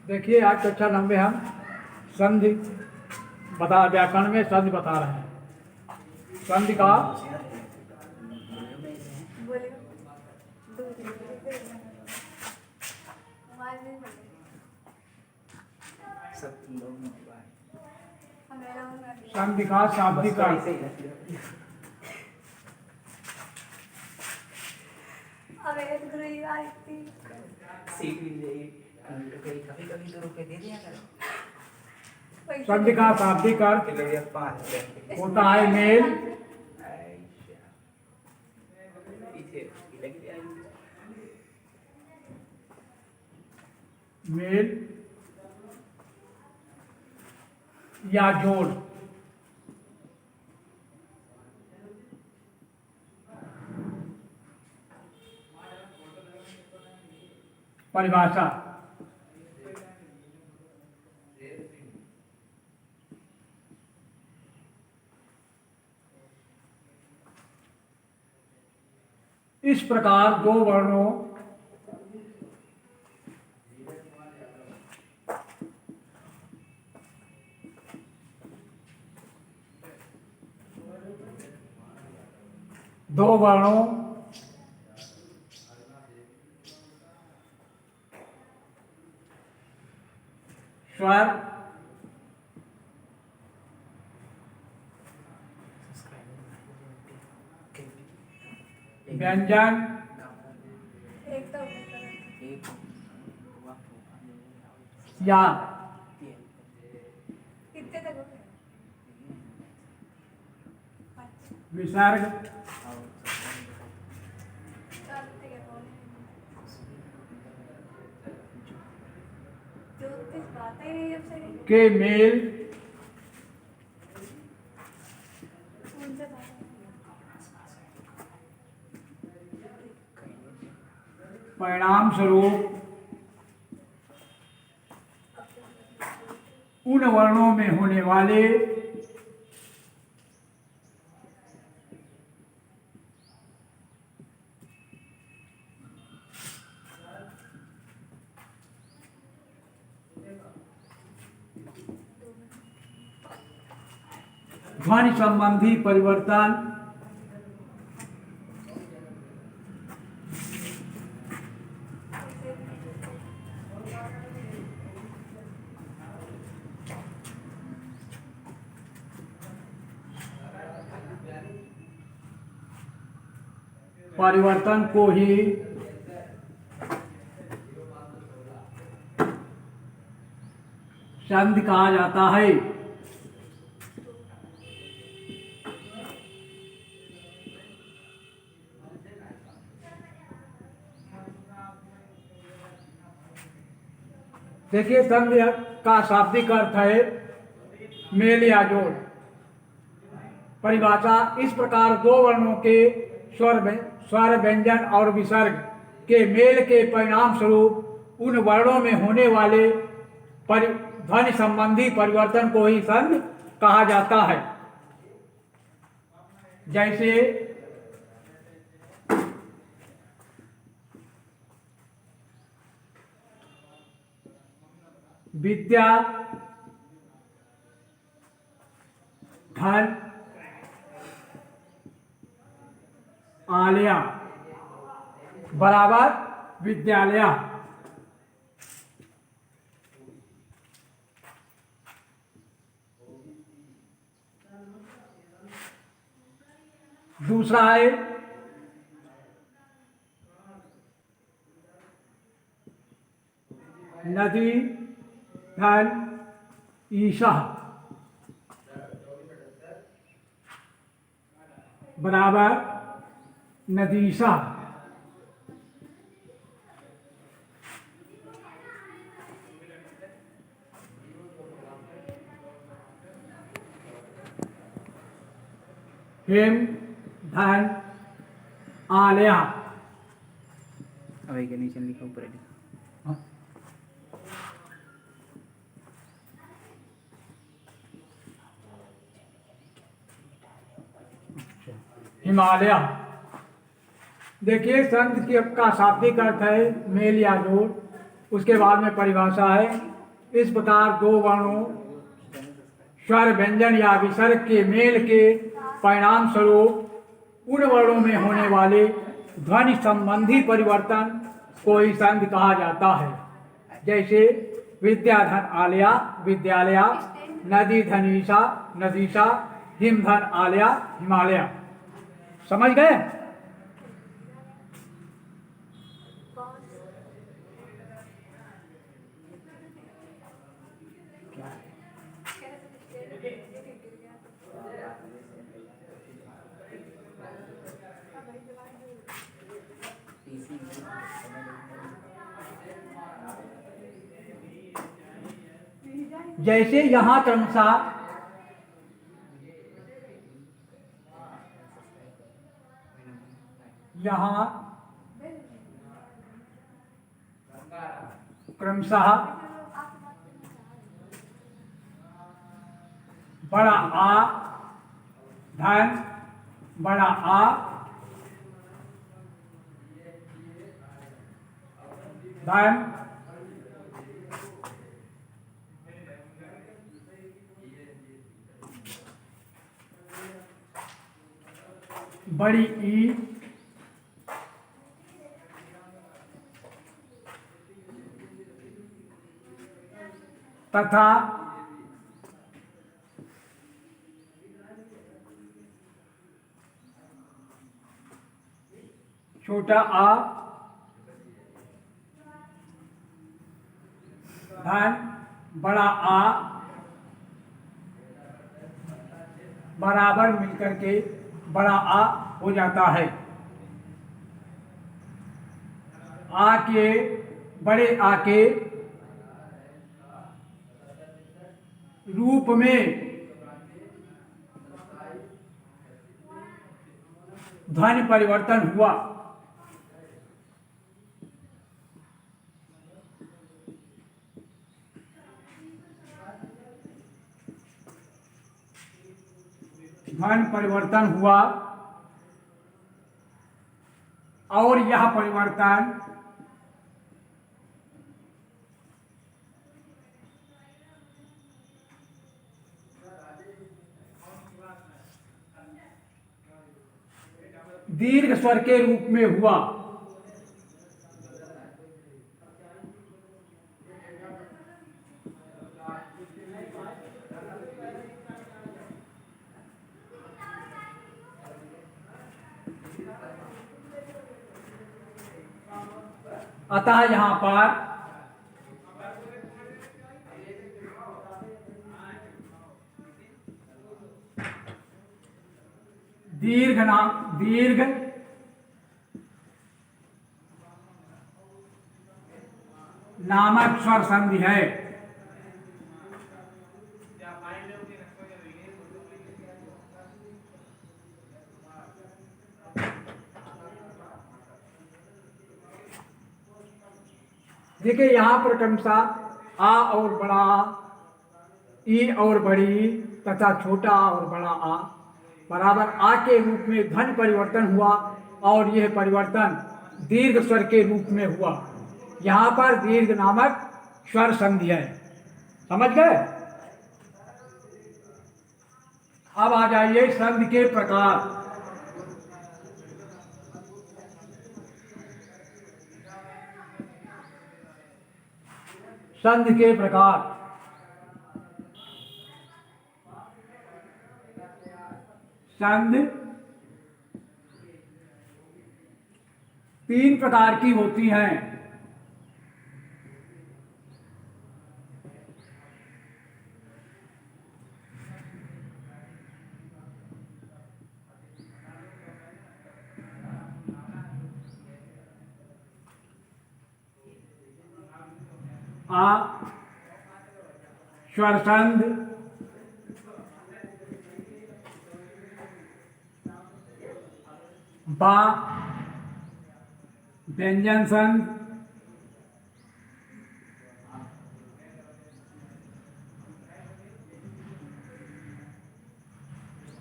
देखिए आज कक्षा 90 हम संधि व्याकरण में संधि बता रहे हैं। संधि का संधि का शाब्दिक अर्थ। संधि का शाब्दिक अर्थ होता है मेल, मेल या जोड़। परिभाषा इस प्रकार दो वर्णों स्वर व्यंजन या विसर्ग के मेल परिणाम स्वरूप उन वर्णों में होने वाले ध्वनि संबंधी परिवर्तन को ही संधि कहा जाता है। देखिए संधि का शाब्दिक अर्थ है मेल या जोड़। परिभाषा इस प्रकार दो वर्णों के स्वर व्यंजन और विसर्ग के मेल के परिणाम स्वरूप उन वर्णों में होने वाले ध्वनि संबंधी परिवर्तन को ही संधि कहा जाता है। जैसे विद्या धन आलया बराबर विद्यालय। दूसरा है नदी धन ईशा बराबर नदीशा। हेम धन आलया। अभी के नीचे लिखा ऊपर लिखा। हिमालय। देखिए संत की का शाब्दिक अर्थ है मेल या जोड़। उसके बाद में परिभाषा है, इस प्रकार दो वर्णों स्वर व्यंजन या विसर्ग के मेल के परिणाम स्वरूप उन वर्णों में होने वाले ध्वनि संबंधी परिवर्तन को ही संधि कहा जाता है। जैसे विद्याधन आलया विद्यालया, नदी धनीषा नदीशा, हिमधन आलया हिमालया। समझ गए? जैसे यहां क्रमशः बड़ा आ धन बड़ा आ धन बड़ी ई तथा छोटा आ धन बड़ा आ बराबर मिलकर के बड़ा आ हो जाता है। आ के बड़े आ के रूप में ध्वनि परिवर्तन हुआ। ध्वनि परिवर्तन हुआ और यह परिवर्तन दीर्घ स्वर के रूप में हुआ। अतः यहां पर दीर्घ नामक स्वर संधि है। देखिए यहां पर क्रमशः आ और बड़ा ई और बड़ी तथा छोटा और बड़ा आ बराबर आ के रूप में ध्वनि परिवर्तन हुआ और यह परिवर्तन दीर्घ स्वर के रूप में हुआ। यहां पर दीर्घ नामक स्वर संधि है। समझ गए? अब आ जाइए संधि के प्रकार। संधि के प्रकार संधि तीन प्रकार की होती हैं। आ स्वर संधि, बा व्यंजन संधि,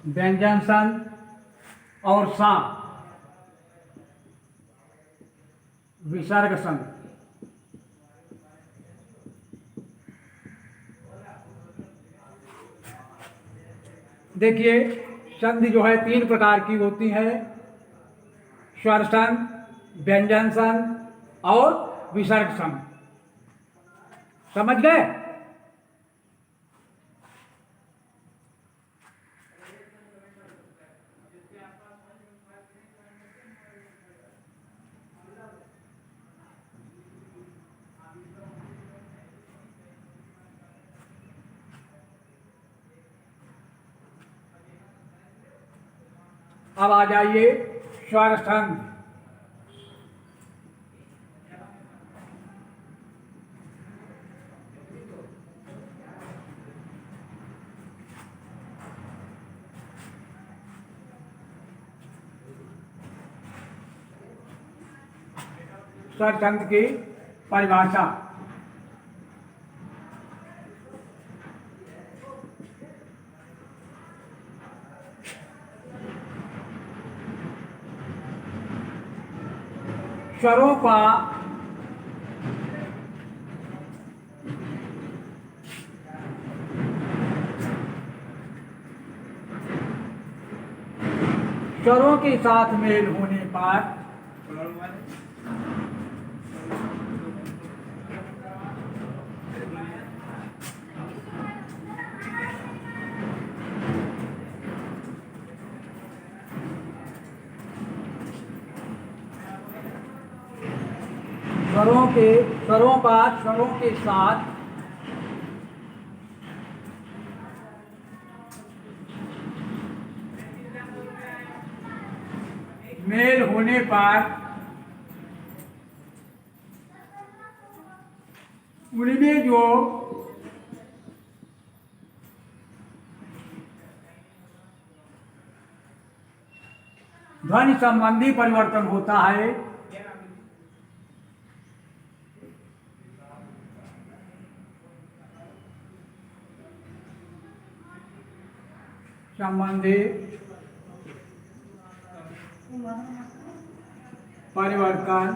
व्यंजन संधि और सा विसर्ग संधि। देखिए संधि जो है 3 प्रकार की होती है, स्वर संध, व्यंजन संध और विसर्ग संध। समझ गए? अब आ जाइए स्वर संध। स्वर संध की परिभाषा। स्वरों का स्वरों के साथ मेल होने पर स्वरों के साथ मेल होने पर उनमें जो ध्वनि संबंधी परिवर्तन होता है संबंधी परिवर्तन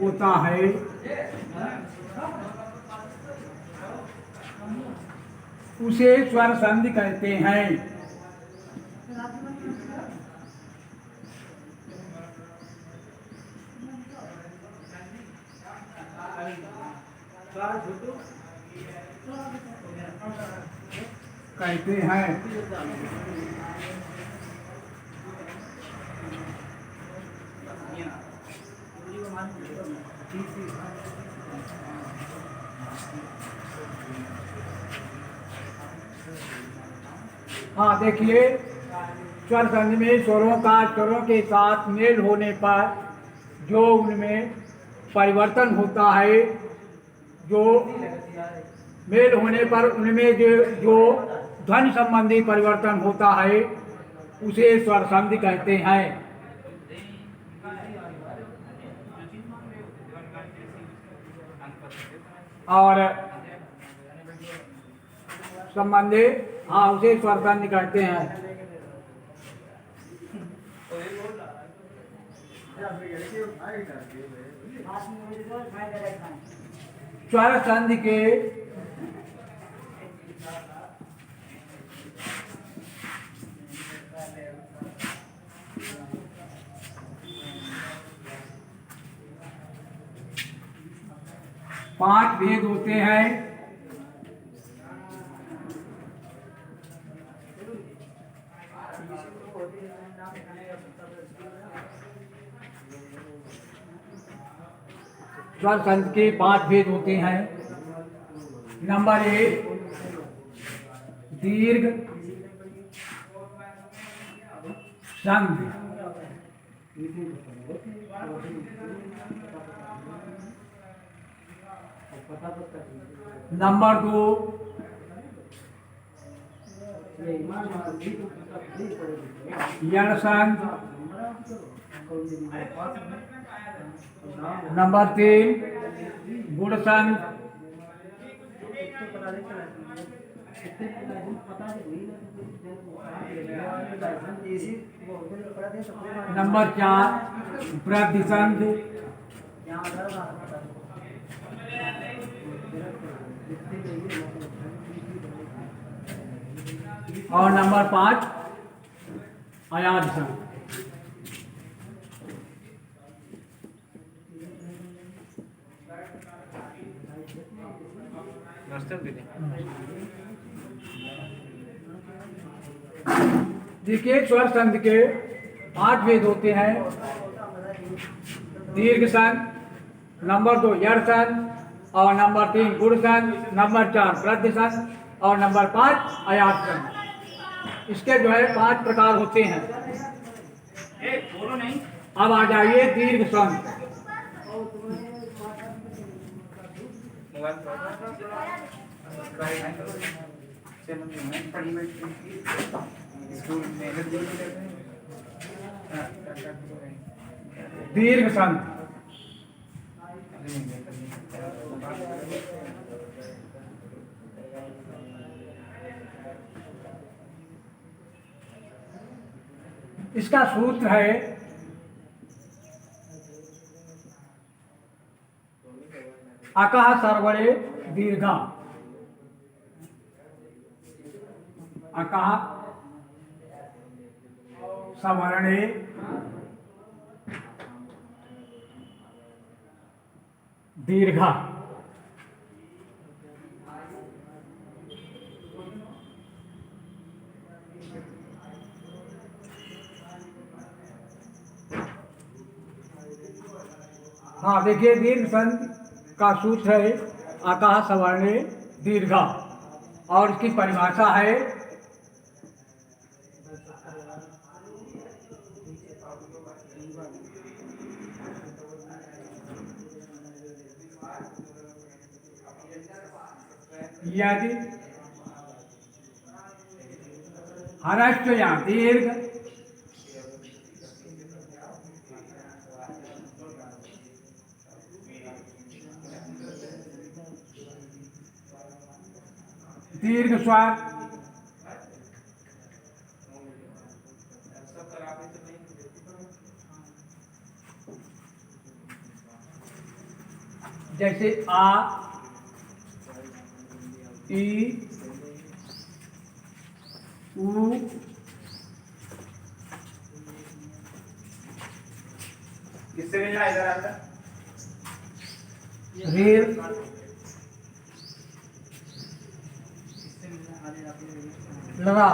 होता है उसे स्वर संधि कहते हैं। हाँ देखिए, स्वर संधि में स्वरों के साथ मेल होने पर जो उनमें परिवर्तन होता है, जो मेल होने पर उनमें जो ध्वनि संबंधी परिवर्तन होता है उसे स्वर संधि कहते हैं। और संबंधी हाँ उसे स्वर संधि कहते हैं। स्वर संधि के पांच भेद होते हैं। स्वर संधि के 5 भेद होते हैं। नंबर 1 दीर्घ संधि। नंबर 2 यण संधि। नंबर 3 गुण संधि। नंबर 4 वृद्धि संधि। और नंबर 5 अयाद संध। देखिए स्वर संध के 8 भेद होते हैं। दीर्घ संध, नंबर 2 यड़ संध, और नंबर 3 गुण संध, नंबर 4 वृद्ध संध और नंबर 5 अयात संध। इसके जो है 5 प्रकार होते हैं। अब आ जाइए दीर्घ संध। दीर्घ संध इसका सूत्र है अकः सर्वणे दीर्घा। अकः सवर्णे दीर्घा। हाँ देखिए दीर्घ संध का सूत्र है अकः सवर्णे दीर्घा, और इसकी परिभाषा है यदि ह्रस्व या दीर्घ दीर्घ स्वर जैसे आ, ई, ऊ, किससे मिलना इधर आता रे, लड़ा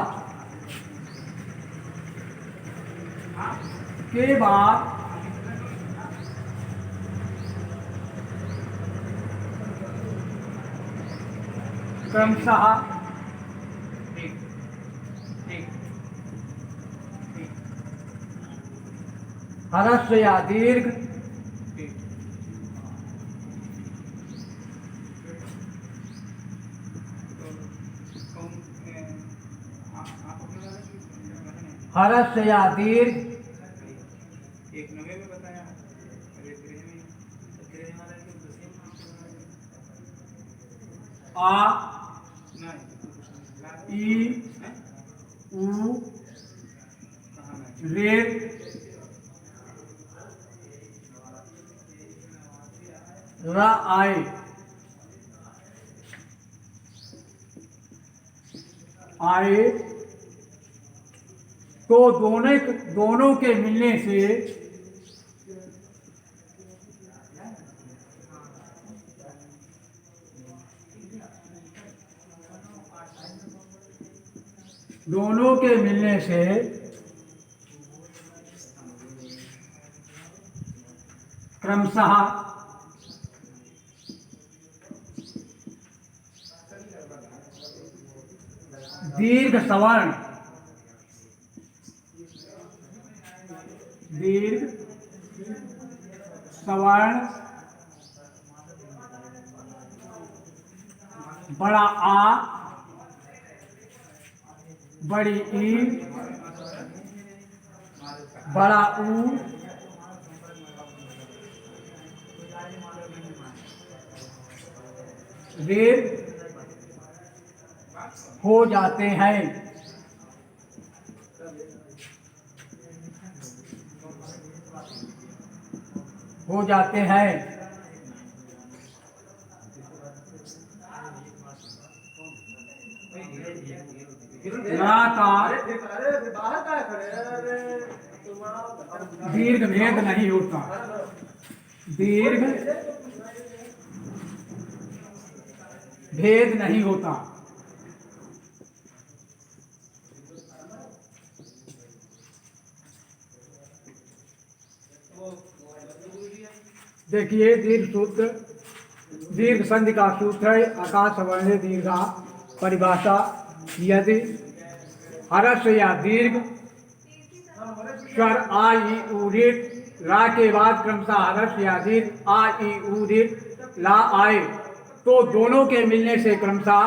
के बाद क्रमशः ह्रस्व या दीर्घ ह्रस्व या दीर्घ एक नवे में बताया आ, ई, ऊ, रे, र आए, आए तो दोनों के मिलने से क्रमशः दीर्घ सवर्ण बड़ा आ, बड़ी ई, बड़ा ऊ, रे हो जाते हैं। रा का दीर्घ भेद नहीं होता, दीर्घ भेद नहीं होता। देखिए दीर्घ सूत्र, दीर्घ संधि का सूत्र है आकाश वर्ण दीर्घा। परिभाषा, यदि हर्ष या दीर्घ स्वर आ ई उ ऋ रा के बाद क्रमशः हर्ष या दीर्घ आ ई उ ऋ ला आए तो दोनों के मिलने से क्रमशः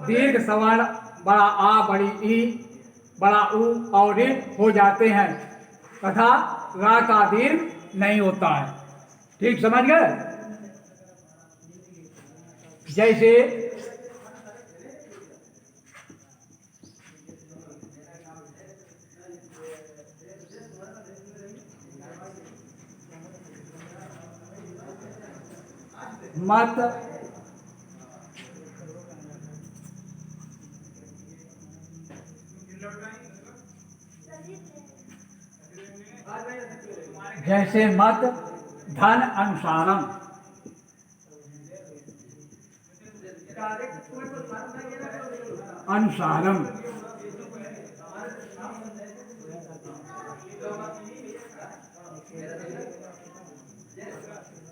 दीर्घ सवर्ण बड़ा आ, बड़ी ई, बड़ा उ और ऋ हो जाते हैं तथा रा का दीर्घ नहीं होता है। ठीक समझ गए? जैसे मत जैसे मत धन अनुसारम, अनुसारम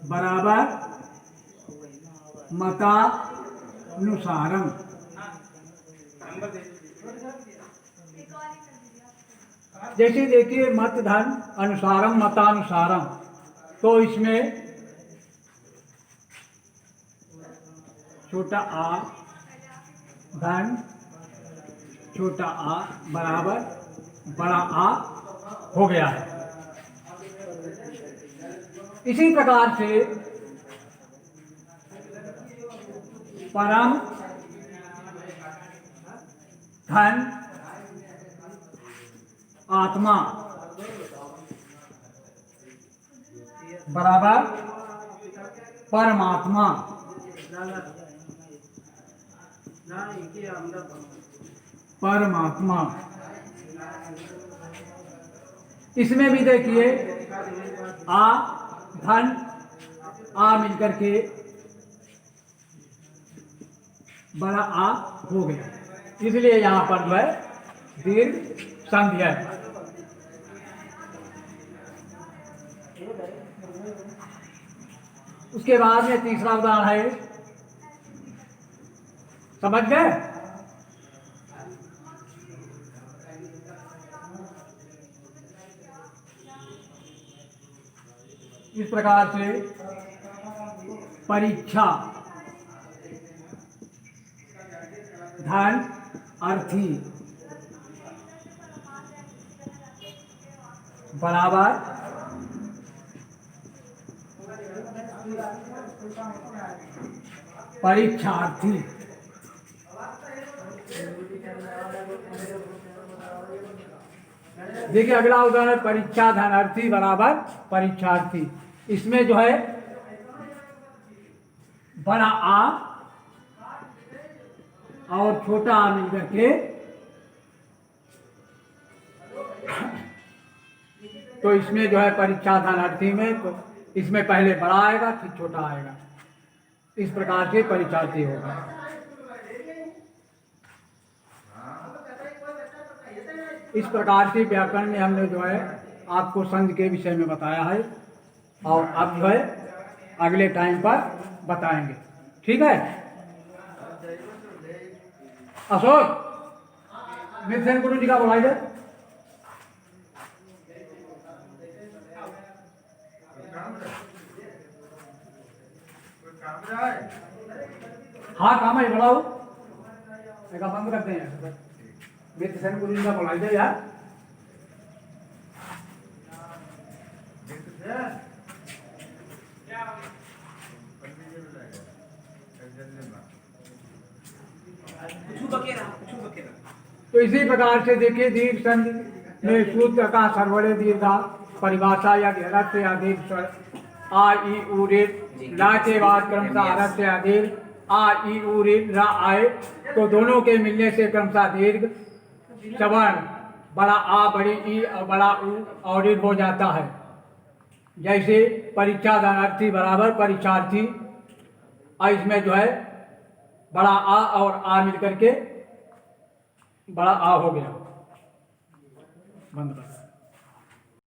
बराबर मतानुसारम। जैसे देखिए मत धन अनुसारम मतानुसारम, तो इसमें छोटा आ धन छोटा आ बराबर बड़ा आ हो गया है। इसी प्रकार से परम धन आत्मा बराबर परमात्मा। परमात्मा इसमें भी देखिए आ धन आ मिलकर के बड़ा आ हो गया, इसलिए यहाँ पर जो है दीर्घ संधि है। उसके बाद में तीसरा उदाहरण है, समझ गए? इस प्रकार से परीक्षा धन अर्थी बराबर परीक्षार्थी। देखिए अगला उदाहरण परीक्षा धनार्थी बराबर परीक्षार्थी। इसमें जो है बड़ा आ और छोटा आ मिलकर के तो इसमें जो है परीक्षा धनार्थी में तो इसमें पहले बड़ा आएगा फिर छोटा आएगा, इस प्रकार से परीक्षार्थी होगा। इस प्रकार से व्याकरण में हमने जो है आपको संधि के विषय में बताया है और अब जो है अगले टाइम पर बताएंगे। ठीक है? अशोक मिर्सेन गुरु जी का बुलाइए। हाँ काम है, बुलाओ। एक बंद करते हैं, मिर्सेन गुरु जी का बुलाइए यार। तो इसी प्रकार से देखिए दीर्घ संधि में सूत्र का सर्वड़े दीर्घा परिभाषा या हरस्य या दीर्घ स्वर आ ई उ ऋ ला के बाद क्रमशः हरस्य या दीर्घ आ ई उ ऋ रा आए तो दोनों के मिलने से क्रमशः दीर्घ सवर्ण बड़ा आ बड़ी ई और बड़ा ऊ और इन हो जाता है। जैसे परीक्षा दानार्थी बराबर परीक्षार्थी, और इसमें जो है बड़ा आ और आ मिलकर के बड़ा आ हो गया। बंद कर।